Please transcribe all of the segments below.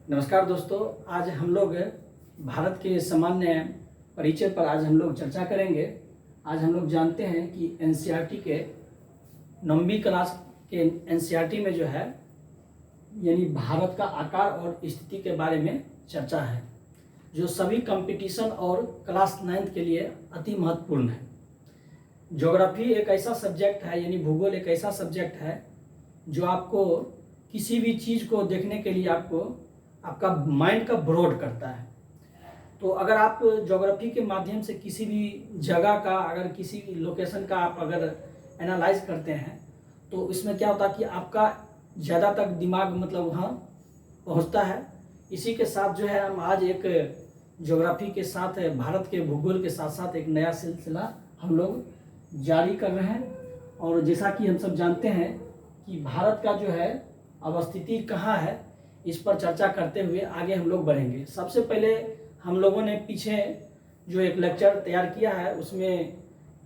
नमस्कार दोस्तों, आज हम लोग भारत के सामान्य परिचय पर आज हम लोग चर्चा करेंगे। आज हम लोग जानते हैं कि एनसीईआरटी के 9वीं क्लास के एनसीईआरटी में जो है यानी भारत का आकार और स्थिति के बारे में चर्चा है, जो सभी कंपटीशन और क्लास 9th के लिए अति महत्वपूर्ण है। ज्योग्राफी एक ऐसा सब्जेक्ट है यानी भूगोल एक ऐसा सब्जेक्ट है जो आपको किसी भी चीज़ को देखने के लिए आपका माइंड का ब्रॉड करता है। तो अगर आप ज्योग्राफी के माध्यम से किसी भी जगह का अगर किसी लोकेशन का आप अगर एनालाइज करते हैं तो इसमें क्या होता है कि आपका ज़्यादा तक दिमाग मतलब वहाँ पहुँचता है। इसी के साथ जो है हम आज एक ज्योग्राफी के साथ भारत के भूगोल के साथ साथ एक नया सिलसिला हम लोग जारी कर रहे हैं। और जैसा कि हम सब जानते हैं कि भारत का जो है अवस्थिति कहाँ है, इस पर चर्चा करते हुए आगे हम लोग बढ़ेंगे। सबसे पहले हम लोगों ने पीछे जो एक लेक्चर तैयार किया है उसमें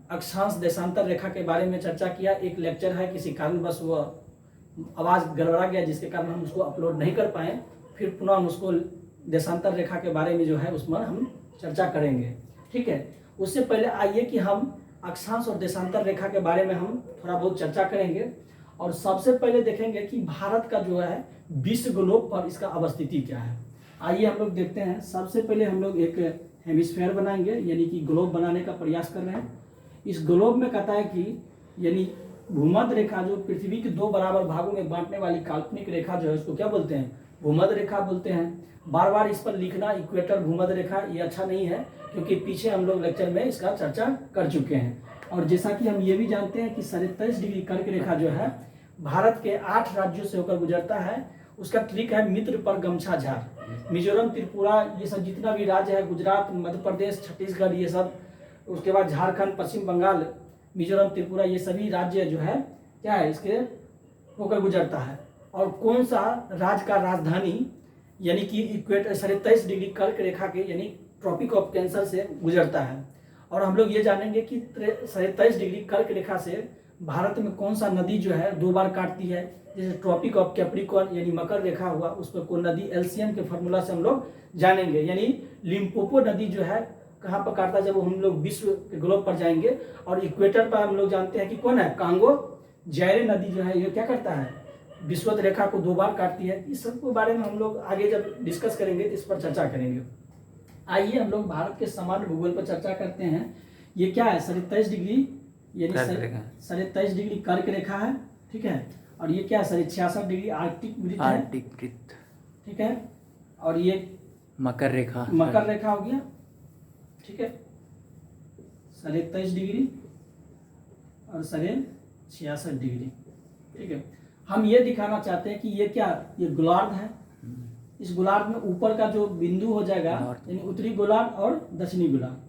अक्षांश देशांतर रेखा के बारे में चर्चा किया। एक लेक्चर है, किसी कारणवश वो आवाज़ गड़बड़ा गया जिसके कारण हम उसको अपलोड नहीं कर पाए। फिर पुनः हम उसको देशांतर रेखा के बारे में जो है उसमें हम चर्चा करेंगे, ठीक है। उससे पहले आइए कि हम अक्षांश और देशांतर रेखा के बारे में हम थोड़ा बहुत चर्चा करेंगे। और सबसे पहले देखेंगे कि भारत का जो है विश्व ग्लोब पर इसका अवस्थिति क्या है। आइए हम लोग देखते हैं। सबसे पहले हम लोग एक हेमिस्फेयर बनाएंगे यानी कि ग्लोब बनाने का प्रयास कर रहे हैं। इस ग्लोब में कहता है कि यानी भूमध्य रेखा जो पृथ्वी के 2 बराबर भागों में बांटने वाली काल्पनिक रेखा जो है उसको क्या बोलते हैं, भूमध्य रेखा बोलते हैं। बार बार इस पर लिखना इक्वेटर भूमध्य रेखा ये अच्छा नहीं है, क्योंकि पीछे हम लोग लेक्चर में इसका चर्चा कर चुके हैं। और जैसा कि हम ये भी जानते हैं कि 37 डिग्री कर्क रेखा जो है भारत के 8 राज्यों से होकर गुजरता है। उसका ट्रिक है मित्र पर गमछा झाड़। मिजोरम, त्रिपुरा ये सब जितना भी राज्य है, गुजरात, मध्य प्रदेश, छत्तीसगढ़ ये सब, उसके बाद झारखंड, पश्चिम बंगाल, मिजोरम, त्रिपुरा ये सभी राज्य जो है क्या है इसके होकर गुजरता है। और कौन सा राज्य का राजधानी यानी कि इक्वेटर 37 डिग्री कर्क रेखा के यानी ट्रॉपिक ऑफ कैंसर से गुजरता है। और हम लोग ये जानेंगे कि 37 डिग्री कर्क रेखा से भारत में कौन सा नदी जो है 2 बार काटती है। जैसे ट्रॉपिक ऑफ कैप्रिकॉर्न यानी मकर रेखा हुआ, उस पर कौन नदी एलसीएम के फार्मूला से हम लोग जानेंगे। यानी लिम्पोपो नदी जो है कहाँ पर काटता है, जब हम लोग विश्व के ग्लोब पर जाएंगे। और इक्वेटर पर हम लोग जानते हैं कि कौन है, कांगो जायरे नदी जो है ये क्या करता है, विषुवत रेखा को 2 बार काटती है। इस सब के बारे में हम लोग आगे जब डिस्कस करेंगे तो इस पर चर्चा करेंगे। आइए हम लोग भारत के सामान्य भूगोल पर चर्चा करते हैं। ये क्या है, 37 डिग्री यानी 37 डिग्री कर्क रेखा है, ठीक है। और ये क्या है, 66 डिग्री आर्कटिक वृत्त है, ठीक है। और ये मकर रेखा हो गया, ठीक है। 37 डिग्री और 66 डिग्री, ठीक है। हम ये दिखाना चाहते हैं कि ये क्या, ये गोलार्ध है। इस गोलार्ध में ऊपर का जो बिंदु हो जाएगा यानी उत्तरी गोलार्ध और दक्षिणी गोलार्ध।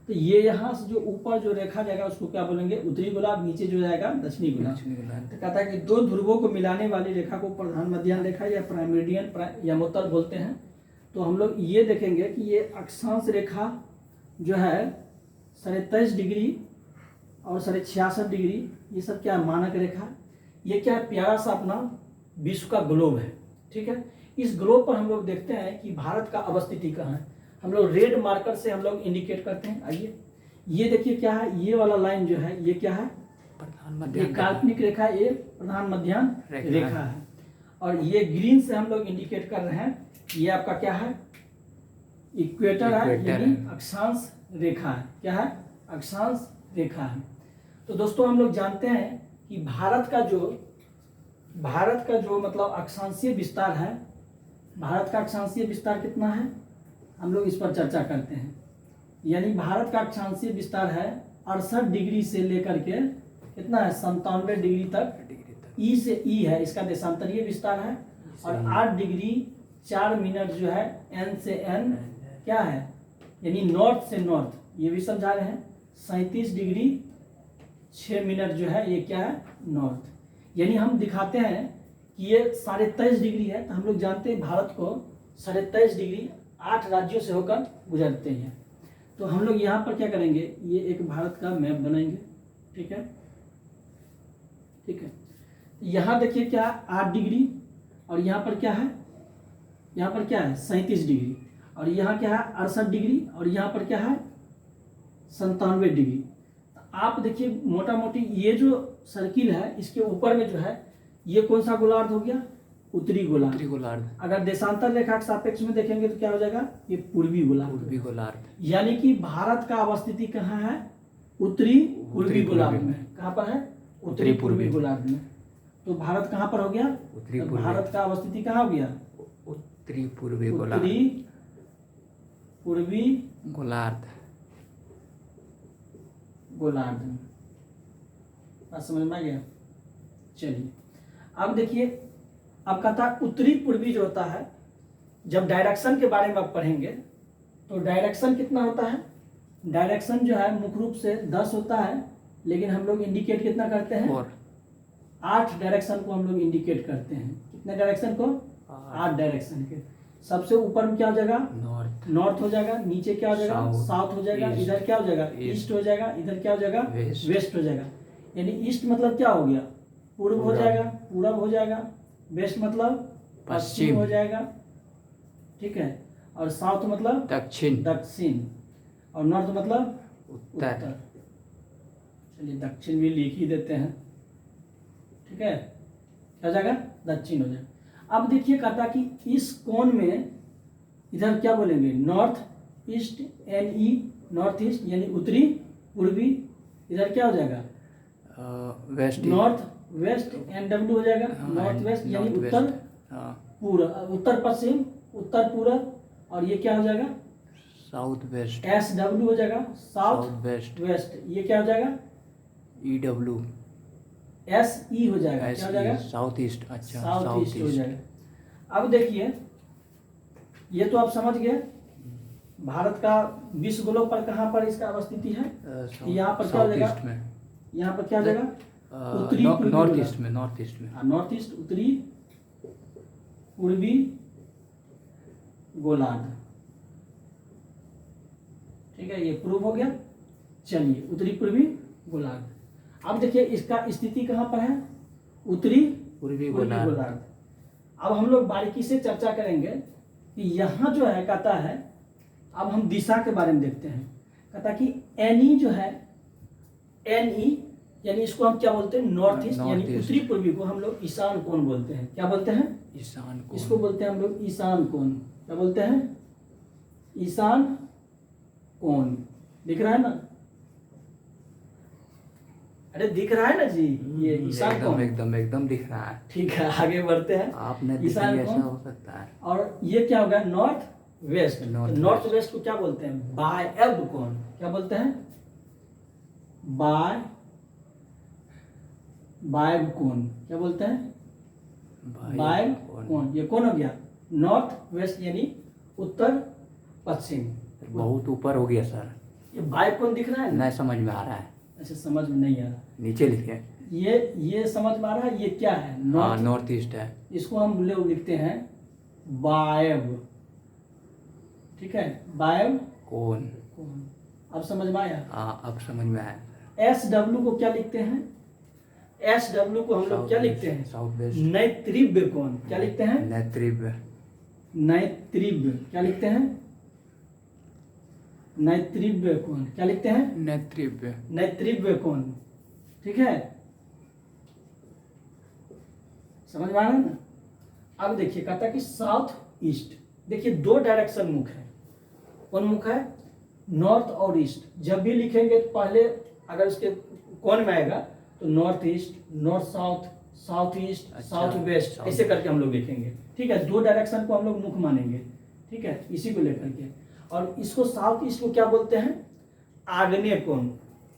तो ये यहाँ से जो ऊपर जो रेखा जाएगा उसको क्या बोलेंगे, उत्तरी गोलार्ध, नीचे जो जाएगा दक्षिणी गोलार्ध। तो कहता है कि 2 ध्रुवों को मिलाने वाली रेखा को प्रधान मध्याह्न रेखा या प्राइमेडियन यमोत्तर बोलते हैं। तो हम लोग ये देखेंगे कि ये अक्षांश रेखा जो है 37 डिग्री और 66 डिग्री ये सब क्या है, मानक रेखा। ये क्या है, प्यारा सा अपना विश्व का ग्लोब है, ठीक है। इस ग्लोब पर हम लोग देखते हैं कि भारत का अवस्थिति कहाँ है। हम लोग रेड मार्कर से हम लोग इंडिकेट करते हैं। आइए ये देखिए क्या है, ये वाला लाइन जो है ये क्या है, ये काल्पनिक रेखा, ये प्रधान मध्याह्न रेखा है। और ये ग्रीन से हम लोग इंडिकेट कर रहे हैं, ये आपका क्या है, इक्वेटर है यानी अक्षांश रेखा है। क्या है, अक्षांश रेखा है। तो दोस्तों हम लोग जानते हैं कि भारत का जो मतलब अक्षांशीय विस्तार है, भारत का अक्षांशीय विस्तार कितना है, हम लोग इस पर चर्चा करते हैं। यानी भारत का अक्षांशीय विस्तार है 68 डिग्री से लेकर के कितना है, 97 डिग्री तक। ई से ई है इसका देशांतरीय विस्तार है। और 8 डिग्री 4 मिनट जो है एन से एन क्या है, यानी नॉर्थ से नॉर्थ, ये भी समझा रहे हैं। 37 डिग्री 6 मिनट जो है ये क्या है, नॉर्थ। यानी हम दिखाते हैं कि ये 23.5 डिग्री है। तो हम लोग जानते हैं भारत को 23.5 डिग्री 8 राज्यों से होकर गुजरते हैं। तो हम लोग यहाँ पर क्या करेंगे, ये एक भारत का मैप बनाएंगे, ठीक है, ठीक है। यहाँ देखिए क्या 8 डिग्री और यहाँ पर क्या है यहाँ पर क्या है 37 डिग्री, और यहाँ क्या है 68 डिग्री, और यहाँ पर क्या है 97 डिग्री। तो आप देखिए मोटा मोटी ये जो सर्किल है इसके ऊपर में जो है ये कौन सा गोलार्ध हो गया, उत्तरी गोलार्ध। उत्तरी गोलार्ध। अगर देशांतर रेखा के सापेक्ष में देखेंगे तो क्या हो जाएगा, ये पूर्वी गोलार्ध। पूर्वी गोलार्ध। यानी कि भारत का अवस्थिति कहाँ है, उत्तरी पूर्वी गोलार्ध में। कहाँ पर है, उत्तरी पूर्वी गोलार्ध में। तो भारत कहाँ पर हो गया, उत्तरी तो पूर्वी। भारत का अवस्थिति कहाँ हो गया, उत्तरी पूर्वी गोलार्ध। उत्तरी पूर्वी गोलार्ध। गोलार्ध में। बात समझ में आ गया। चलिए अब देखिए, अब कहता है उत्तरी पूर्वी जो होता है, जब डायरेक्शन के बारे में आप पढ़ेंगे तो डायरेक्शन कितना होता है, डायरेक्शन जो है मुख्य रूप से 10 होता है, लेकिन हम लोग इंडिकेट कितना करते हैं, 8 डायरेक्शन को हम लोग इंडिकेट करते हैं। कितने डायरेक्शन को, 8 डायरेक्शन के। सबसे ऊपर में क्या हो जाएगा, नॉर्थ हो जाएगा, नीचे क्या हो जाएगा, साउथ हो जाएगा, इधर क्या हो जाएगा, ईस्ट हो जाएगा, इधर क्या हो जाएगा, वेस्ट हो जाएगा। यानी ईस्ट मतलब क्या हो गया, पूर्व हो जाएगा, पूरब हो जाएगा, वेस्ट मतलब पश्चिम हो जाएगा, ठीक है, और साउथ मतलब दक्षिण, और नॉर्थ मतलब उत्तर। चलिए दक्षिण भी लिख ही देते हैं, ठीक है, क्या हो जाएगा, दक्षिण हो जाएगा। अब देखिए कहता कि इस कोण में इधर क्या बोलेंगे, north east NE, north east यानी उत्तरी पूर्वी, इधर क्या हो जाएगा, वेस्ट, नॉर्थ वेस्ट NW हो जाएगा, नॉर्थ वेस्ट यानी उत्तर पूर्व, उत्तर पश्चिम, उत्तर पूर्व, और ये क्या हो जाएगा, साउथ वेस्ट, SW हो जाएगा, साउथ वेस्ट, ये क्या हो जाएगा, EW, SE हो जाएगा, क्या हो जाएगा, साउथ ईस्ट। अच्छा, साउथ ईस्ट हो जाएगा। अब देखिए ये तो आप समझ गए भारत का विश्व गोलोक पर कहाँ पर इसका अवस्थिति है, यहाँ पर क्या हो जाएगा, यहाँ पर क्या हो जाएगा, उत्तरी नॉर्थ ईस्ट में, नॉर्थ ईस्ट, उत्तरी पूर्वी गोलार्ध, ठीक है, ये प्रूव हो गया। चलिए उत्तरी पूर्वी गोलार्ध। अब देखिए इसका स्थिति कहाँ पर है, उत्तरी पूर्वी गोलार्ध। अब हम लोग बारीकी से चर्चा करेंगे कि यहाँ जो है कहता है, अब हम दिशा के बारे में देखते हैं। कहता कि NE जो है, NE यानी इसको हम क्या बोलते हैं, नॉर्थ ईस्ट यानी उत्तरी पूर्वी को हम लोग ईशान कोण बोलते हैं। क्या बोलते हैं, ईशान कोण। इसको बोलते हैं हम लोग ईशान कोण। क्या बोलते हैं, ईशान कोण। दिख रहा है ना, अरे दिख रहा है ना जी, ये ईशान कोण एकदम दिख रहा है। ठीक है, आगे बढ़ते हैं। आपने ईशान ऐसा हो सकता है। और ये क्या होगा, नॉर्थ वेस्ट। नॉर्थ वेस्ट को क्या बोलते हैं, बायब कोण। क्या बोलते हैं, बायब कोण। क्या बोलते हैं, बायब कोण। ये कौन हो गया, नॉर्थ वेस्ट यानी उत्तर पश्चिम। बहुत ऊपर हो गया सर, ये बायब कोण दिख रहा है, नहीं समझ में आ रहा है। ऐसे समझ में नहीं आ रहा, नीचे लिखे। ये समझ में आ रहा है, ये क्या है, नॉर्थ ईस्ट है। इसको हम लोग लिखते हैं बायब, ठीक है, बायब कोण। अब समझ में आया, अब समझ में आया। SW को क्या लिखते हैं, SW को हम लोग क्या लिखते हैं, साउथ वेस्ट, नैत्रिव्य कोण। क्या लिखते हैं, नैत्रिव्य। क्या लिखते हैं, नैत्रिव्य कोण। क्या लिखते हैं, नैत्रिव्य कोण, ठीक है, समझ में आ रहा है ना। अब देखिए कहता है कि साउथ ईस्ट, देखिए 2 डायरेक्शन मुख है। कौन मुख है, नॉर्थ और ईस्ट। जब भी लिखेंगे तो पहले अगर इसके कोण में आएगा तो north east, north south, south east, south west, ऐसे करके हम लोग लिखेंगे, ठीक है। 2 डायरेक्शन को हम लोग मुख मानेंगे, ठीक है, इसी को लेकर के। और इसको साउथ ईस्ट को क्या बोलते हैं, आग्नेय कोण।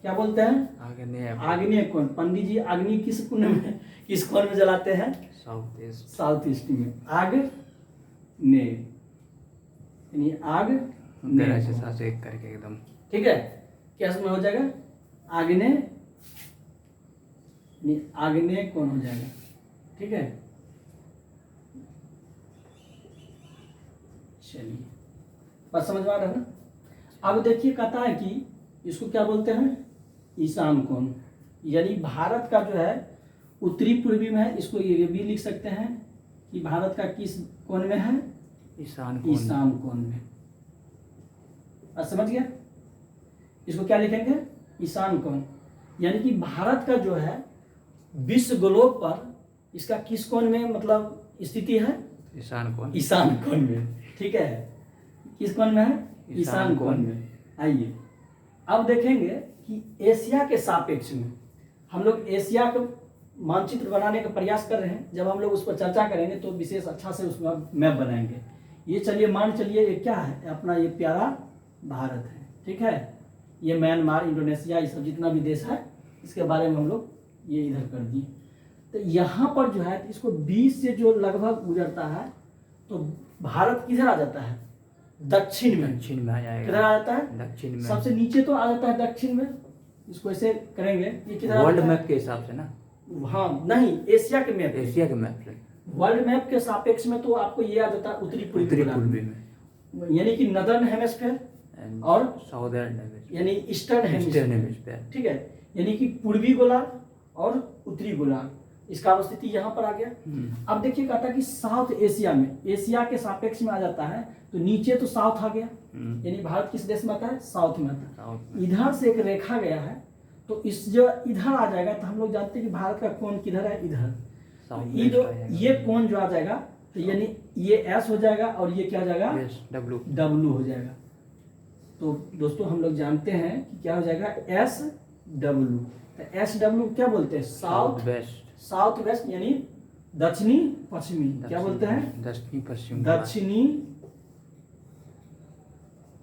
क्या बोलते हैं, आग्नेय कोण। पंडित जी अग्नि किस कोण में, किस कोण में जलाते हैं, साउथ ईस्ट में, आग्नेय यानी आग्नेय करके एकदम, ठीक है। क्या इसमें हो जाएगा, आग्नेय आग्नेय कोण हो जाएगा, ठीक है। चलिए बात समझ में आ रहा है ना। अब देखिए कहता है कि इसको क्या बोलते हैं, ईशान कोण। यानी भारत का जो है उत्तरी पूर्वी में है, इसको ये भी लिख सकते हैं कि भारत का किस कोण में है, ईशान कोण। ईशान कोण में। अब समझ गया? इसको क्या लिखेंगे? ईशान कोण। यानी कि भारत का जो है विश्व ग्लोब पर इसका किस कोण में मतलब स्थिति है? ईशान कोण। ईशान कोण में। ठीक है, किस कोण में है? ईशान कोण में। आइए अब देखेंगे कि एशिया के सापेक्ष में हम लोग एशिया का मानचित्र बनाने का प्रयास कर रहे हैं। जब हम लोग उस पर चर्चा करेंगे तो विशेष अच्छा से उसमें मैप बनाएंगे। ये चलिए मान चलिए ये क्या है? अपना ये प्यारा भारत है। ठीक है, ये म्यांमार, इंडोनेशिया, ये सब जितना भी देश है इसके बारे में हम लोग ये इधर कर दिए। तो यहाँ पर जो है इसको 20 से जो लगभग गुजरता है तो भारत किधर आ जाता है? दक्षिण में। दक्षिण में आ किधर जाएगा। आ जाता है? दक्षिण में। सबसे नीचे तो आ जाता है दक्षिण में। इसको ऐसे करेंगे, ये किधर वर्ल्ड आता है? मैप के हिसाब से ना। हाँ नहीं, एशिया के मैप। एशिया के मैप से। वर्ल्ड मैप के सापेक्ष में तो आपको ये आ जाता है उत्तरी उत्तरी पूर्वी पूर्वी गोलार्ध में। में। यानी कि नदर्न हेमिस्फीयर And और साउदर्न हेमिस्फीयर। यानी ईस्टर्न ईस्टर्न हेमिस्फीयर। हेमिस्फीयर। ठीक है, यानी कि पूर्वी गोलार्ध और उत्तरी गोलार्ध, इसका अवस्थिति यहाँ पर आ गया। अब देखिए कहता है कि साउथ एशिया में, एशिया के सापेक्ष में आ जाता है तो नीचे तो साउथ आ गया। यानी भारत किस देश में आता है? साउथ में आता है। साउथ में। इधर से एक रेखा गया है तो इस जो इधर आ जाएगा तो हम लोग जानते हैं कि भारत का कोण किधर है? इधर। साउथ ये जो वेस्ट आ जाएगा। ये कोण जो आ जाएगा तो यानी ये एस हो जाएगा और ये क्या हो जाएगा? Yes, W. डब्लू हो जाएगा। तो दोस्तों हम लोग जानते हैं कि क्या हो जाएगा? S W. तो एस डब्लू क्या बोलते हैं? South west. साउथ वेस्ट यानी दक्षिणी पश्चिमी। क्या बोलते हैं? दक्षिणी पश्चिम। दक्षिणी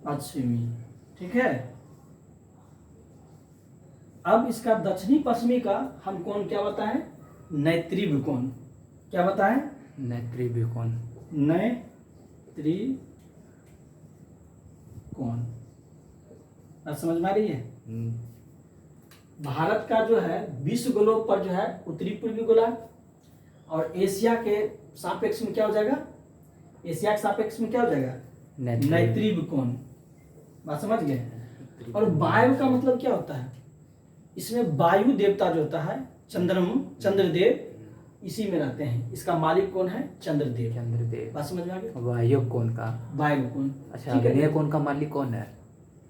पश्चिमी। ठीक है, अब इसका दक्षिणी पश्चिमी का हम कोण क्या बताएं? नैत्रिव कोण। क्या बताएं? नैत्रिव कोण। नैत्रिव कोण। अब समझ में आ रही है? भारत का जो है विश्व ग्लोब पर जो है उत्तरी पूर्वी गोलार्ध और एशिया के सापेक्ष में क्या हो जाएगा? एशिया के सापेक्ष में क्या हो जाएगा? नैत्रिव कोण। बात समझ गए? और वायु का मतलब क्या होता है? इसमें वायु देवता जो होता है चंद्रदेव, इसी में रहते हैं। इसका मालिक कौन है? चंद्रदेव। चंद्रदेव। बात समझ में आ गया? वायु कोण का। वायु कोण। अच्छा, ठीक है? अग्नि कोण का मालिक कौन है?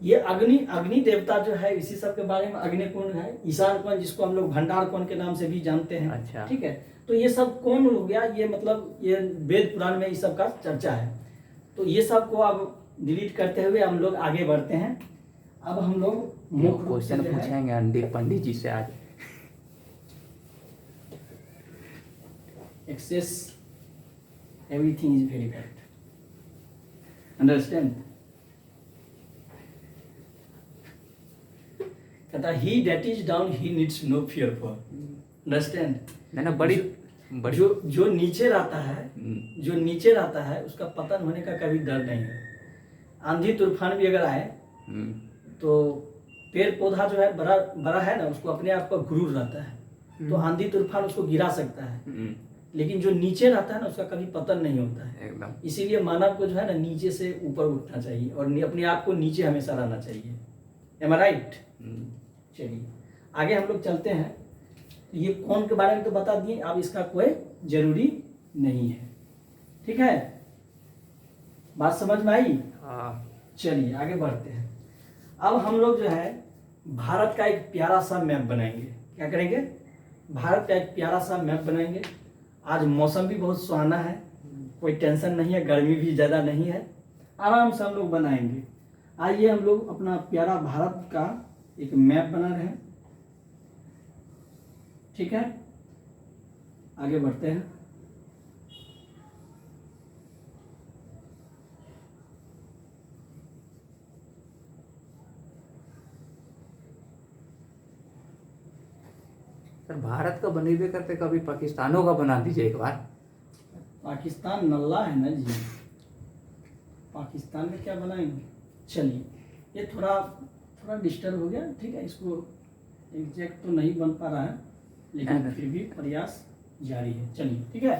ये अग्नि देवता जो है इसी सब के बारे में अग्नि कोण है। ईशान कोण जिसको हम लोग भंडार कोण के नाम से भी जानते हैं। अच्छा। ठीक है, तो ये सब कोण हो गया। ये मतलब ये वेद पुराण में इस सब का चर्चा है। तो ये सब को अब डिलीट करते हुए हम लोग आगे बढ़ते हैं। अब हम लोग मुख्य रूप से क्वेश्चन जो है पूछेंगे अंडे पंडित जी से आज। excess, everything is very bad. Understand? कहता he that is down he needs no fear for. Understand? ना बड़ी जो नीचे रहता है, जो नीचे रहता है उसका पतन होने का कभी डर नहीं है। आंधी तूफान भी अगर आए तो पेड़ पौधा जो है बड़ा बड़ा है ना, उसको अपने आप पर गुरूर रहता है। तो आंधी तूफान उसको गिरा सकता है, लेकिन जो नीचे रहता है ना उसका कभी पतन नहीं होता है। एकदम। इसीलिए मानव को जो है ना नीचे से ऊपर उठना चाहिए और अपने आप को नीचे हमेशा रहना चाहिए। एम आई राइट? चलिए आगे हम लोग चलते हैं। ये कोण के बारे में तो बता दिए, अब इसका कोई जरूरी नहीं है। ठीक है, बात समझ में आई? चलिए आगे बढ़ते हैं। अब हम लोग जो है भारत का एक प्यारा सा मैप बनाएंगे। क्या करेंगे? भारत का एक प्यारा सा मैप बनाएंगे। आज मौसम भी बहुत सुहाना है, कोई टेंशन नहीं है, गर्मी भी ज़्यादा नहीं है, आराम से हम लोग बनाएंगे। आइए हम लोग अपना प्यारा भारत का एक मैप बना रहे हैं। ठीक है, आगे बढ़ते हैं। सर भारत का बने हुए करते, कभी पाकिस्तानों का बना दीजिए एक बार। पाकिस्तान नल्ला है ना जी, पाकिस्तान में क्या बनाएंगे? चलिए ये थोड़ा डिस्टर्ब हो गया। ठीक है, इसको एग्जैक्ट तो नहीं बन पा रहा है, लेकिन फिर भी प्रयास जारी है। चलिए ठीक है,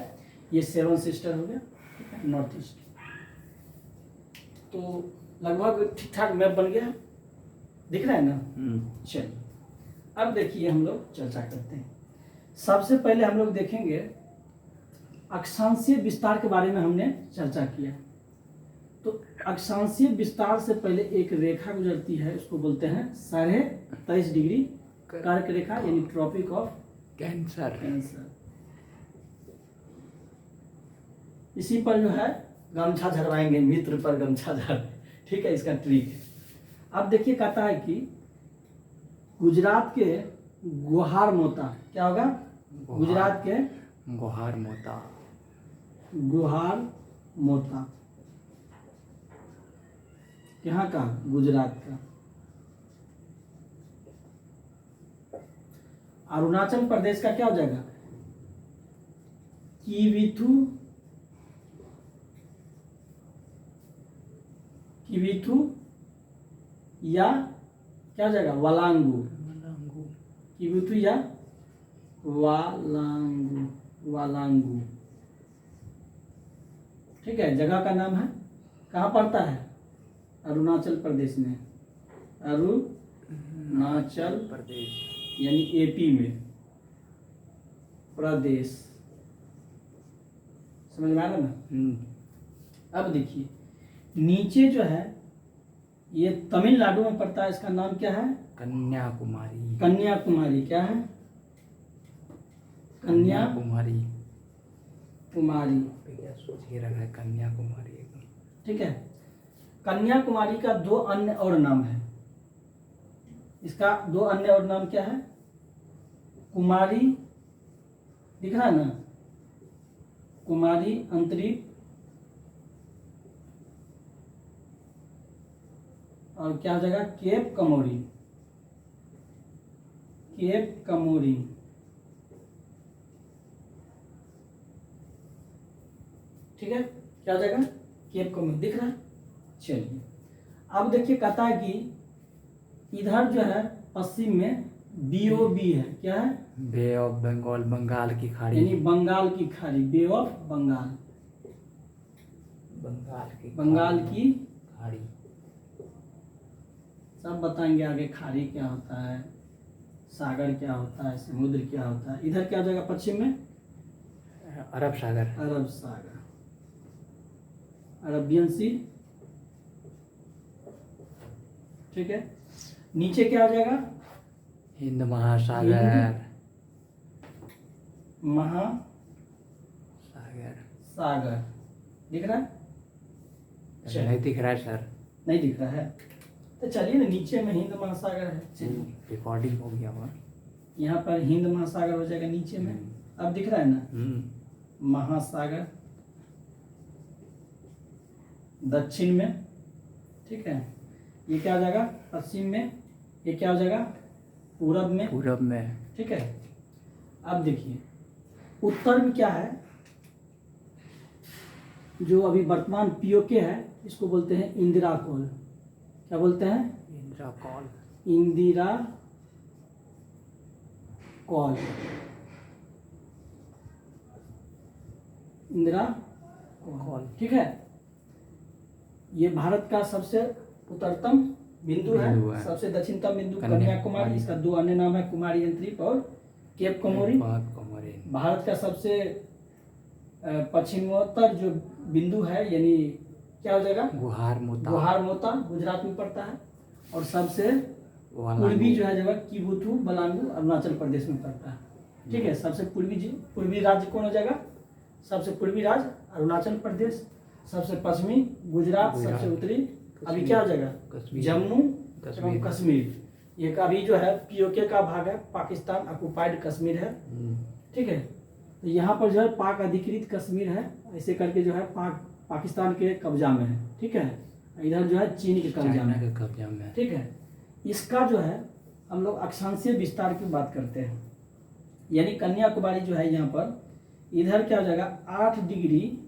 ये 7 सिस्टर हो गया। ठीक है, नॉर्थ ईस्ट। तो लगभग ठीक ठाक मैप बन गया, दिख रहा है ना? चलिए अब देखिए हम लोग चर्चा करते हैं। सबसे पहले हम लोग देखेंगे अक्षांशीय विस्तार के बारे में हमने चर्चा किया। तो अक्षांशीय विस्तार से पहले एक रेखा गुजरती है, उसको बोलते हैं 23.5 डिग्री कर्क रेखा, यानी ट्रॉपिक ऑफ कैंसर। कैंसर। इसी पर जो है गमछा झरवाएंगे, मित्र पर गमछा झर, ठीक है, इसका ट्रिक है। अब देखिए कहता है कि गुजरात के गुहार मोता, क्या होगा? गुजरात के गुहार मोता, गुहार मोता यहाँ का, गुजरात का। अरुणाचल प्रदेश का क्या हो जाएगा? किविथु, किविथु या क्या हो जाएगा? वालांगू, किविथु या वालांगू, वालांगू, ठीक है, जगह का नाम है। कहाँ पड़ता है? अरुणाचल प्रदेश में, अरुणाचल प्रदेश यानी एपी में प्रदेश, समझ में आ रहा ना? अब देखिए नीचे जो है ये तमिलनाडु में पड़ता है, इसका नाम क्या है? कन्याकुमारी। कन्याकुमारी, क्या है? कन्याकुमारी। कुमारी, क्या सोच के रखा है कन्याकुमारी एकदम। ठीक है। कन्याकुमारी का दो अन्य और नाम है, इसका दो अन्य और नाम क्या है? कुमारी, दिख रहा है ना? कुमारी अंतरिक्ष, और क्या हो जाएगा? केप कमोरी, केप कमोरी, ठीक है, क्या हो जाएगा? केप कमोरी, दिख रहा है? चलिए अब देखिए कहता है कि इधर जो है पश्चिम में बीओबी है, क्या है? बे ऑफ बंगाल, बंगाल की खाड़ी, यानी बंगाल की खाड़ी, बे ऑफ बंगाल, बंगाल की खाड़ी। सब बताएंगे आगे। खाड़ी क्या होता है, सागर क्या होता है, समुद्र क्या होता है। इधर क्या हो जाएगा पश्चिम में? अरब सागर, अरब सागर, अरबियन सी, ठीक है। नीचे क्या हो जाएगा? हिंद महासागर, महासागर, सागर। दिख रहा है? चलिए। नहीं दिख रहा है सर, नहीं दिख रहा है तो चलिए ना, नीचे में हिंद महासागर है। चलिए रिकॉर्डिंग हो गया वहाँ, यहाँ पर हिंद महासागर हो जाएगा नीचे में। अब दिख रहा है ना? महासागर दक्षिण में, ठीक है। ये क्या हो जाएगा? पश्चिम में। ये क्या हो जाएगा? पूरब में, पूरब में, ठीक है। अब देखिए उत्तर में क्या है? जो अभी वर्तमान पीओके है, इसको बोलते हैं इंदिरा कॉल। क्या बोलते हैं? Indira call, Indira call, Indira call, ठीक है। ये भारत का सबसे उत्तरतम बिंदु है, सबसे दक्षिणतम बिंदु कन्याकुमारी। इसका दो अन्य नाम है, कुमारी अंतरिप और केप कमोरी। भारत का सबसे पश्चिमोत्तर जो बिंदु है, यानी क्या हो जाएगा? गुहार मोता, गुहार मोता गुजरात में पड़ता है। और सबसे पूर्वी जो है जगह किबुथु बलांगू अरुणाचल प्रदेश में पड़ता है, ठीक है। सबसे पूर्वी राज्य कौन हो जाएगा? सबसे पूर्वी राज्य अरुणाचल प्रदेश, सबसे पश्चिमी गुजरात, सबसे उत्तरी अभी क्या हो जाएगा? जम्मू एवं कश्मीर। ये अभी जो है पीओके का भाग है, पाकिस्तान ऑक्युपाइड कश्मीर है, ठीक है। तो यहाँ पर जो है पाक अधिकृत कश्मीर है, ऐसे करके जो है पाकिस्तान के कब्जा में है, ठीक है। इधर जो है चीन के कब्जा में, ठीक है। इसका जो है हम लोग अक्षांशीय विस्तार की बात करते हैं, यानी कन्याकुमारी जो है यहाँ पर, इधर क्या हो जाएगा? 8 डिग्री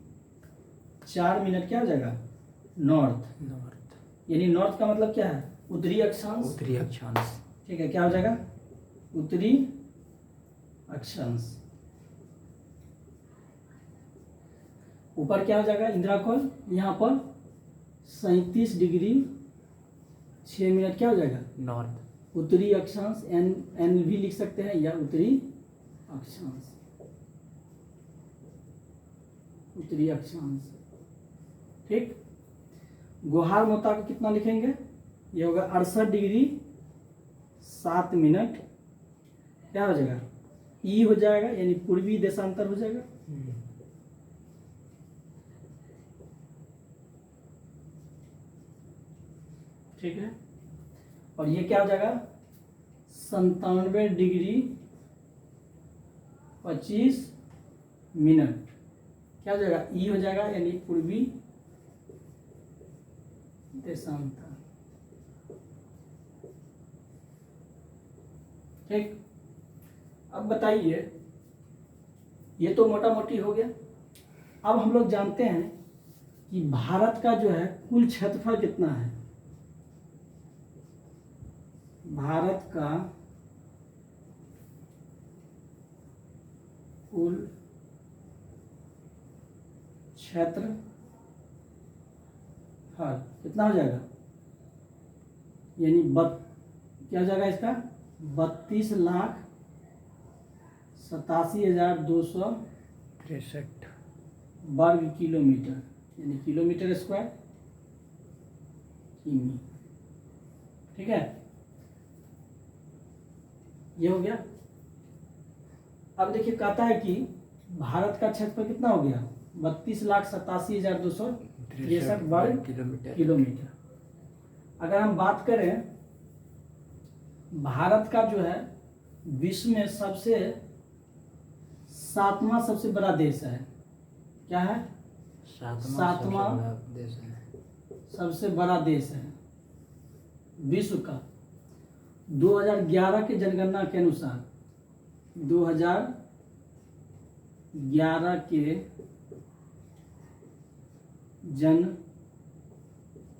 4 मिनट क्या हो जाएगा? नॉर्थ, यानी नॉर्थ का मतलब क्या है? उत्तरी अक्षांश, उत्तरी अक्षांश, ठीक है। क्या हो जाएगा? उत्तरी अक्षांश। ऊपर क्या हो जाएगा? इंदिरा कॉल, यहाँ पर 37 डिग्री 6 मिनट क्या हो जाएगा? नॉर्थ, उत्तरी अक्षांश, एन भी लिख सकते हैं, या उत्तरी अक्षांश, उत्तरी अक्षांश, ठीक। गुहार मोता को कितना लिखेंगे? ये होगा 68 डिग्री 7 मिनट। क्या हो जाएगा? ई हो जाएगा, यानी पूर्वी देशांतर हो जाएगा। ठीक है। और ये क्या हो जाएगा? 97 डिग्री 25 मिनट। क्या हो जाएगा? ई हो जाएगा, यानी पूर्वी देशांतर। ठीक। अब बताइए, ये तो मोटा मोटी हो गया। अब हम लोग जानते हैं कि भारत का जो है कुल क्षेत्रफल कितना है। भारत का कुल क्षेत्रफल कितना हो जाएगा? यानी क्या हो जाएगा इसका? 32,87,263 वर्ग किलोमीटर, यानी किलोमीटर स्क्वायर किमी। ठीक है, ये हो गया। अब देखिए, कहता है कि भारत का क्षेत्रफल कितना हो गया? 32,87,263 वर्ग किलोमीटर। अगर हम बात करें भारत का जो है विश्व में सातवां सबसे बड़ा देश है। क्या है? सातवां देश है, सबसे बड़ा देश है विश्व का। 2011 के जनगणना के अनुसार, 2011 के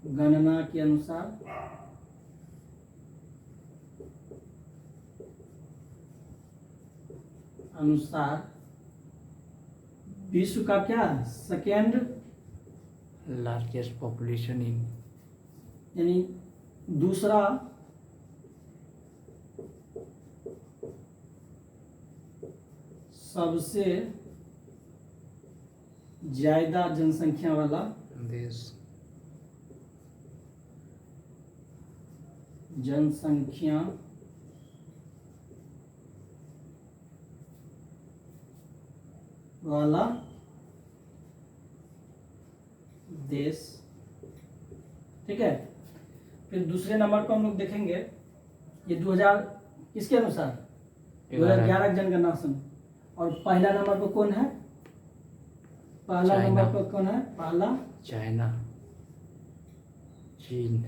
जनगणना के अनुसार विश्व का क्या सेकेंड लार्जेस्ट पॉपुलेशन इन, यानी दूसरा सबसे ज्यादा जनसंख्या वाला देश, जनसंख्या वाला देश। ठीक है। फिर दूसरे नंबर को हम लोग देखेंगे, ये 2000 किसके अनुसार? 2011 जनगणना से। और पहला नंबर पर कौन है? पहला नंबर पर कौन है? पहला चाइना, चीन।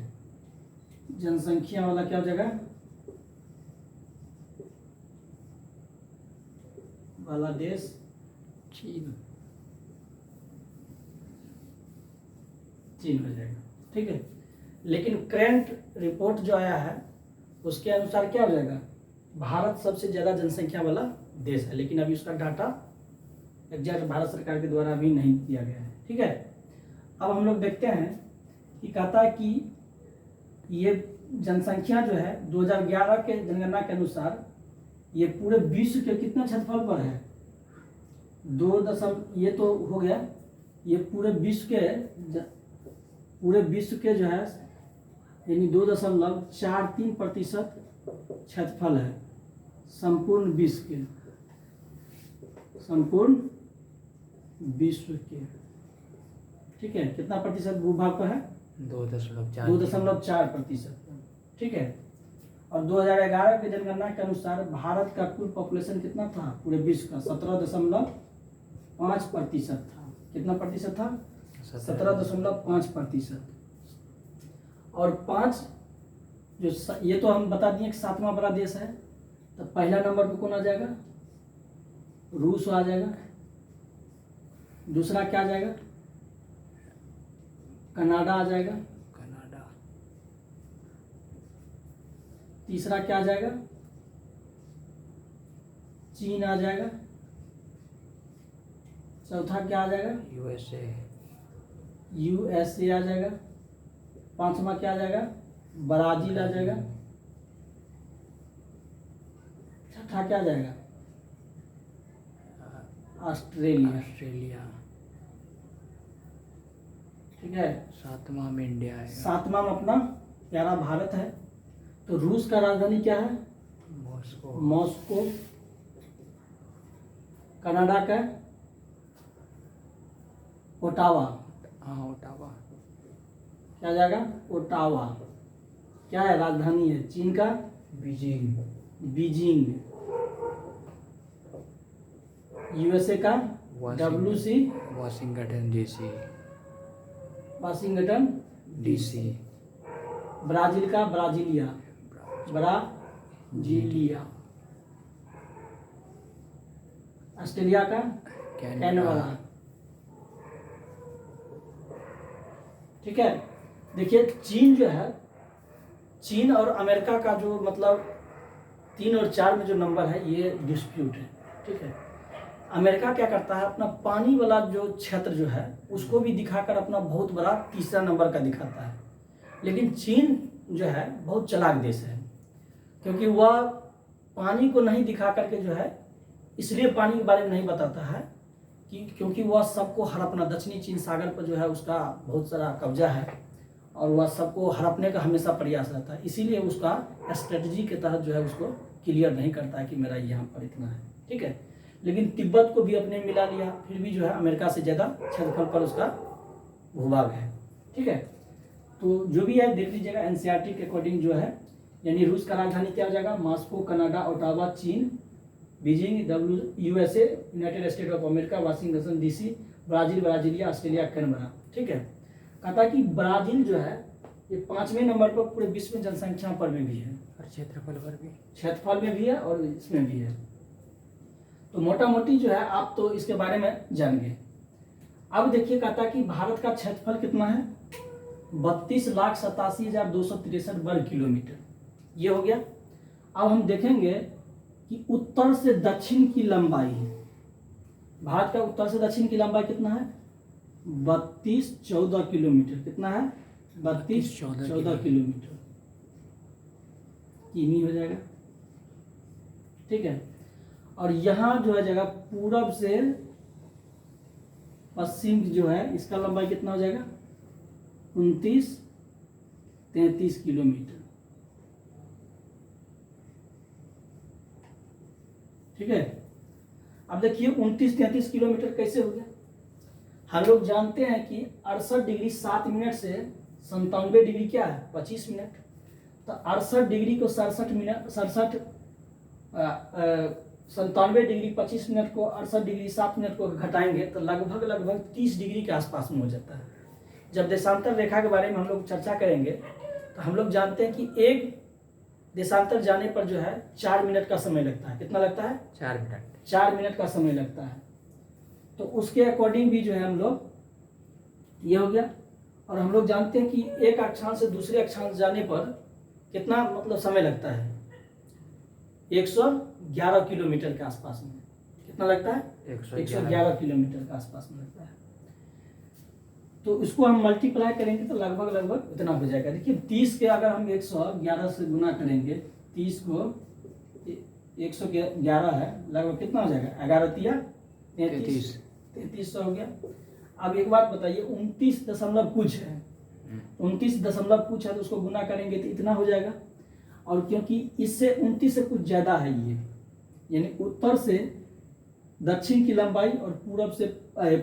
जनसंख्या वाला क्या हो जाएगा? वाला देश चीन हो जाएगा। ठीक है। लेकिन करंट रिपोर्ट जो आया है उसके अनुसार क्या हो जाएगा? भारत सबसे ज्यादा जनसंख्या वाला देश है, लेकिन अभी उसका डाटा एग्जैक्ट भारत सरकार के द्वारा अभी नहीं दिया गया है। ठीक है। अब हम लोग देखते हैं कि कहता है कि ये जनसंख्या जो है 2011 के जनगणना के अनुसार ये पूरे विश्व के कितना क्षेत्रफल पर है? ये तो हो गया। ये पूरे विश्व के जो है यानी 2.43% क्षेत्रफल है संपूर्ण विश्व के। ठीक है। कितना प्रतिशत भूभाग पर है? 2.4%। ठीक है। और 2011 के जनगणना के अनुसार भारत का कुल पॉपुलेशन कितना था पूरे विश्व का? 17.5% था। कितना प्रतिशत था? 17.5%। और 5 जो ये तो हम बता दिए कि सातवां बड़ा देश है, तो पहला नंबर पे कौन आ जाएगा? रूस आ जाएगा। दूसरा क्या आ जाएगा? कनाडा आ जाएगा। कनाडा। तीसरा क्या आ जाएगा? चीन आ जाएगा। चौथा क्या आ जाएगा? यूएसए आ जाएगा। पांचवा क्या आ जाएगा? ब्राजील आ जाएगा। छठा क्या आ जाएगा? ऑस्ट्रेलिया। ऑस्ट्रेलिया। ठीक है। सातवां में इंडिया है। सातवां में अपना प्यारा भारत है। तो रूस का राजधानी क्या है? मॉस्को। मॉस्को। कनाडा का ओटावा। हाँ, ओटावा। क्या जाएगा? ओटावा। क्या है? राजधानी है। चीन का बीजिंग। बीजिंग। यूएसए का WC Washington DC. Washington DC. Brazil का ब्राजीलिया। ब्राजीलिया। ऑस्ट्रेलिया का कैनबरा। ठीक है। देखिए चीन जो है, चीन और अमेरिका का जो मतलब 3 और 4 में जो नंबर है ये डिस्प्यूट है। ठीक है। अमेरिका क्या करता है, अपना पानी वाला जो क्षेत्र जो है उसको भी दिखाकर अपना बहुत बड़ा तीसरा नंबर का दिखाता है। लेकिन चीन जो है बहुत चालाक देश है, क्योंकि वह पानी को नहीं दिखा करके जो है, इसलिए पानी के बारे में नहीं बताता है कि क्योंकि वह सबको हड़पना, दक्षिणी चीन सागर पर जो है उसका बहुत सारा कब्जा है और वह सबको हड़पने का हमेशा प्रयास रहता है, इसीलिए उसका स्ट्रेटजी के तहत जो है उसको क्लियर नहीं करता है कि मेरा यहाँ पर इतना है। ठीक है। लेकिन तिब्बत को भी अपने मिला लिया, फिर भी जो है अमेरिका से ज़्यादा क्षेत्रफल पर उसका भूभाग है। ठीक है। तो जो भी है देख लीजिएगा एनसीईआरटी के अकॉर्डिंग जो है, यानी रूस का राजधानी क्या हो जाएगा? मॉस्को, कनाडा, ओटावा, चीन, Beijing, USA, United state of America, Washington DC, Brazil, Brasilia, Australia, Canberra. ठीक है। कहता कि ब्राजील जो है ये 5वें नंबर पर पूरे विश्व में जनसंख्या पर में भी है और क्षेत्रफल पर भी। क्षेत्रफल में भी है और इसमें भी है। तो मोटा मोटी जो है आप तो इसके बारे में जान गए। अब देखिए कहता कि भारत का क्षेत्रफल कितना है? 32,87,263 वर्ग किलोमीटर। ये हो गया। अब हम देखेंगे कि उत्तर से दक्षिण की लंबाई, भारत का उत्तर से दक्षिण की लंबाई कितना है? 3214 किलोमीटर। कितना है? 3214 किलोमीटर। किमी हो जाएगा। ठीक है। और यहाँ जो है जगह पूरब से पश्चिम जो है इसका लंबाई कितना हो जाएगा? 2933 किलोमीटर। ठीक है। अब देखिए 2933 किलोमीटर कैसे हो गया? हम लोग जानते हैं कि 68 डिग्री 7 मिनट से 97 डिग्री क्या है? 25 मिनट। तो 68 डिग्री को 97 डिग्री 25 मिनट को 68 डिग्री 7 मिनट को घटाएंगे तो लगभग 30 डिग्री के आसपास में हो जाता है। जब देशांतर रेखा के बारे में हम लोग चर्चा करेंगे तो हम लोग जानते हैं कि एक देशांतर जाने पर जो है 4 मिनट का समय लगता है। कितना लगता है? 4 मिनट। 4 मिनट का समय लगता है। तो उसके अकॉर्डिंग भी जो है हम लोग, ये हो गया। और हम लोग जानते हैं कि एक अक्षांश से दूसरे अक्षांश जाने पर कितना मतलब समय लगता है? 111 किलोमीटर के आसपास में। कितना लगता है? 111 किलोमीटर के आसपास में लगता है। तो इसको हम मल्टीप्लाई करेंगे तो लगभग इतना हो जाएगा। देखिए 30 के अगर हम 111 से गुना करेंगे, 30 को 111 है, लगभग कितना हो जाएगा? 11 तिया 3300 हो गया। अब एक बात बताइए, 29 दशमलव कुछ है, 29 दशमलव कुछ है तो उसको गुना करेंगे तो इतना हो जाएगा। और क्योंकि इससे 29 से कुछ ज़्यादा है ये, यानी उत्तर से दक्षिण की लंबाई और पूरब से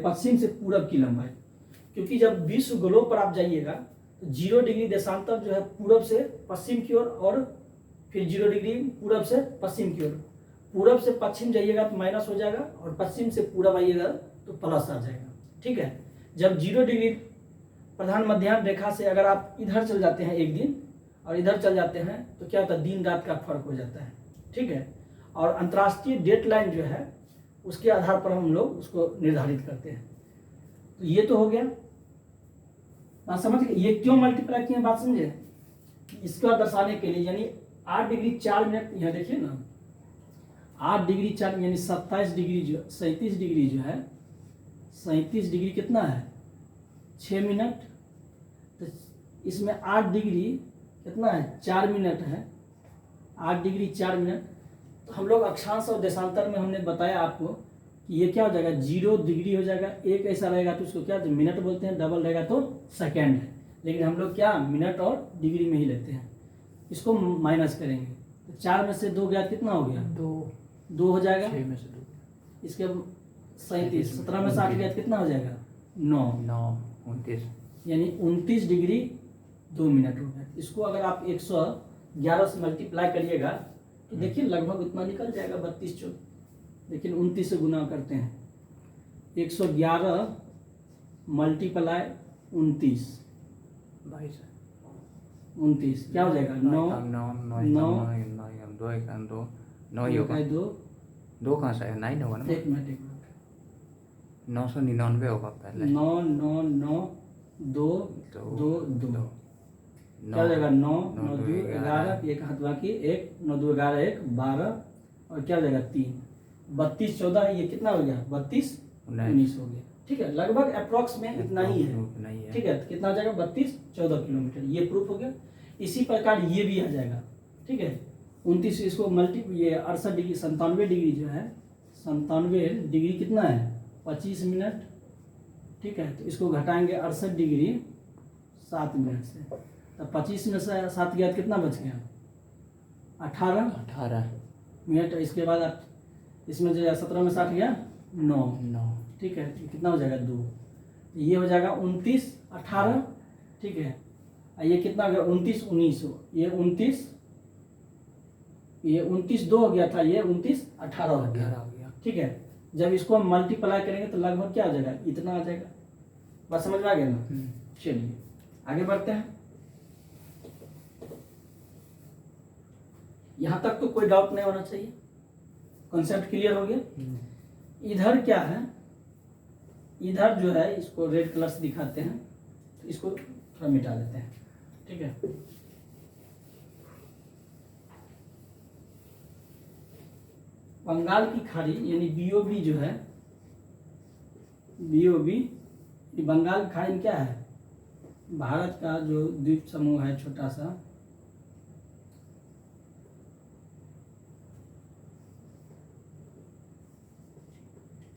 पश्चिम से पूरब की लंबाई। क्योंकि जब विश्व ग्लोब पर आप जाइएगा तो 0 डिग्री देशांतर जो है पूरब से पश्चिम की ओर और फिर 0 डिग्री पूरब से पश्चिम की ओर। पूरब से पश्चिम जाइएगा तो माइनस हो जाएगा और पश्चिम से पूरब आइएगा तो प्लस आ जाएगा। ठीक है। जब 0 डिग्री प्रधान मध्याह्न रेखा से अगर आप इधर चल जाते हैं एक दिन और इधर चल जाते हैं तो क्या होता है? दिन रात का फर्क हो जाता है। ठीक है। और अंतर्राष्ट्रीय डेट लाइन जो है उसके आधार पर हम लोग उसको निर्धारित करते हैं। तो ये तो हो गया, बात समझ गए? ये क्यों मल्टीप्लाई किए बात समझे? इसका दर्शाने के लिए, यानी 8 डिग्री 4 मिनट, यहाँ देखिए ना 8 डिग्री 4 यानी 27 डिग्री जो 37 डिग्री जो है, 37 डिग्री कितना है? 6 मिनट। तो इसमें 8 डिग्री कितना है? 4 मिनट है। 8 डिग्री 4 मिनट। तो हम लोग अक्षांश और देशांतर में हमने बताया आपको कि ये क्या हो जाएगा 0 डिग्री हो जाएगा। एक ऐसा रहेगा तो उसको क्या मिनट बोलते हैं, डबल रहेगा तो सेकेंड है। लेकिन हम लोग क्या मिनट और डिग्री में ही लेते हैं। इसको माइनस करेंगे तो 4 में से 2 गया कितना हो गया, 2 हो जाएगा। 6 में से 2, इसके 37, 17 में से 8 गया कितना हो जाएगा 9, 29, यानी 29 डिग्री 2 मिनट हो गया। इसको अगर आप 111 से मल्टीप्लाई करिएगा तो देखिए लगभग उतना निकल जाएगा 32 चौक, लेकिन 29 से गुना करते हैं। 111 मल्टीप्लाई 29, 29 क्या हो जाएगा 9, 2 कहाँ से आया, 9 होगा ना, एक मिनट 999 होगा पहले, 9 9 9 2 2 2 क्या हो जाएगा 9 9 2 11, एक हाथ बाकी, 1 9 2 11 1 12 और क्या हो जाएगा 3 32 14, ये कितना हो गया 32 19 हो गया। ठीक है, लगभग अप्रोक्स में इतना ही है। ठीक है, तो कितना हो जाएगा 32 14 किलोमीटर, ये प्रूफ हो गया। इसी प्रकार ये भी आ जाएगा। ठीक है, 29 इसको ये 68 डिग्री 97 डिग्री जो है, 97 डिग्री कितना है 25 मिनट। ठीक है, तो इसको घटाएंगे 68 डिग्री 7 मिनट से, तो 25 में से 7 गया कितना बच गया 18 मिनट। इसके बाद आप इसमें जो है 17 में 7 गया 9। ठीक है, तो कितना हो जाएगा 2, ये हो जाएगा 29 18। ठीक है, ये कितना हो गया 29 19, ये 29 2 हो गया था, ये 29 18 हो गया। ठीक है, जब इसको हम मल्टीप्लाई करेंगे तो लगभग क्या हो जाएगा इतना आ जाएगा। बात समझ में आ गया ना। चलिए आगे बढ़ते हैं। यहां तक तो कोई डाउट नहीं होना चाहिए, कॉन्सेप्ट क्लियर हो गया। इधर क्या है, इधर जो है इसको रेड कलर से दिखाते हैं, तो इसको थोड़ा मिटा देते हैं। ठीक है, बंगाल की खाड़ी यानी बीओबी जो है, बीओबी बंगाल की खाड़ी में क्या है, भारत का जो द्वीप समूह है छोटा सा,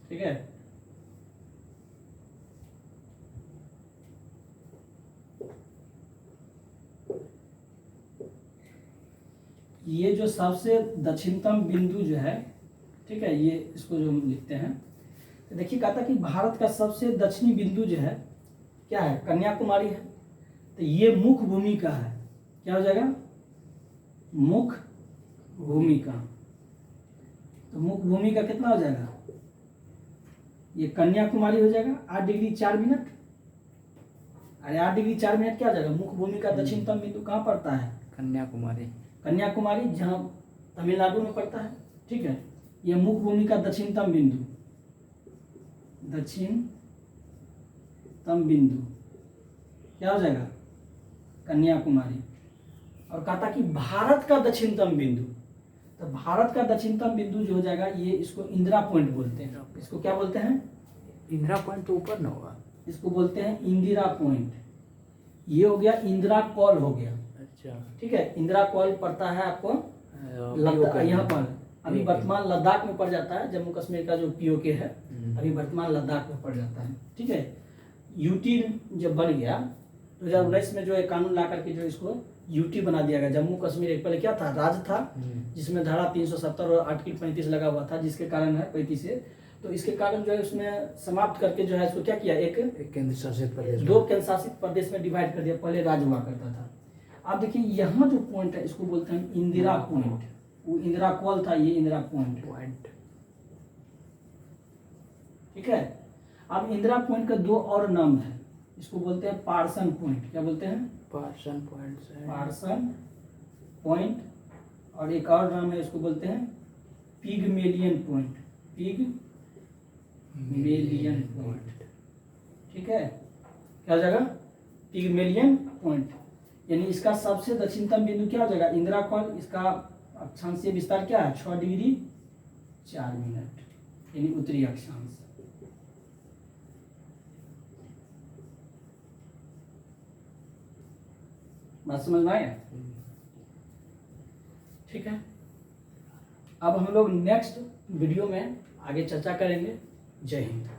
ठीक है, ये जो सबसे दक्षिणतम बिंदु जो है, ठीक है, ये इसको जो हम लिखते हैं तो देखिए कहता कि भारत का सबसे दक्षिणी बिंदु जो है क्या है कन्याकुमारी है। तो ये मुख भूमिका है, क्या हो जाएगा मुख भूमिका। तो मुख भूमिका कितना हो जाएगा, ये कन्याकुमारी हो जाएगा 8 डिग्री 4 मिनट। अरे 8 डिग्री 4 मिनट क्या हो जाएगा, मुख भूमिका दक्षिणतम बिंदु कहाँ पड़ता है कन्याकुमारी, जहाँ तमिलनाडु में पड़ता है। ठीक है, ये मुख भूमिका दक्षिणतम बिंदु, दक्षिणतम बिंदु क्या हो जाएगा कन्याकुमारी। और कहता कि भारत का दक्षिणतम बिंदु, तो भारत का दक्षिणतम बिंदु जो हो जाएगा ये इसको इंदिरा पॉइंट बोलते हैं। इसको क्या बोलते हैं, इंदिरा पॉइंट तो ऊपर ना होगा, इसको बोलते हैं इंदिरा पॉइंट। ये हो गया इंदिरा कॉल हो गया। अच्छा, ठीक है, इंदिरा कॉल पड़ता है आपको यहाँ पर, अभी वर्तमान लद्दाख में पड़ जाता है, जम्मू कश्मीर का जो पीओके है अभी वर्तमान लद्दाख में पड़ जाता है। ठीक है, यूटी जब बन गया 2019 में जो है कानून ला करके जो इसको यूटी बना दिया गया। जम्मू कश्मीर एक पहले क्या था राज्य था, जिसमें धारा 370 और आर्टिकल 35 लगा हुआ था, जिसके कारण है 35 से, तो इसके कारण जो है उसमें समाप्त करके जो है इसको क्या किया, एक केंद्र शासित प्रदेश, 2 केंद्र शासित प्रदेश में डिवाइड कर दिया। पहले राज्य हुआ करता था। आप देखिए यहाँ जो पॉइंट है इसको बोलते हैं इंदिरा पॉइंट। वो इंदिरा कॉल था, ये इंदिरा पॉइंट। ठीक है, अब इंदिरा पॉइंट का 2 और नाम है, इसको बोलते हैं पार्सन पॉइंट। क्या बोलते हैं, पार्सन पॉइंट, पार्सन पॉइंट। और एक और नाम है, इसको बोलते हैं पिगमेलियन पॉइंट, पिगमेलियन पॉइंट। ठीक है, क्या हो जाएगा पिगमेलियन पॉइंट, यानी इसका सबसे दक्षिणतम बिंदु क्या हो जाएगा इंदिरा कॉल। इसका अक्षांशीय विस्तार क्या है 6 डिग्री 4 मिनट, यानी उत्तरी अक्षांश। बात समझ में आया। ठीक है, अब हम लोग नेक्स्ट वीडियो में आगे चर्चा करेंगे। जय हिंद।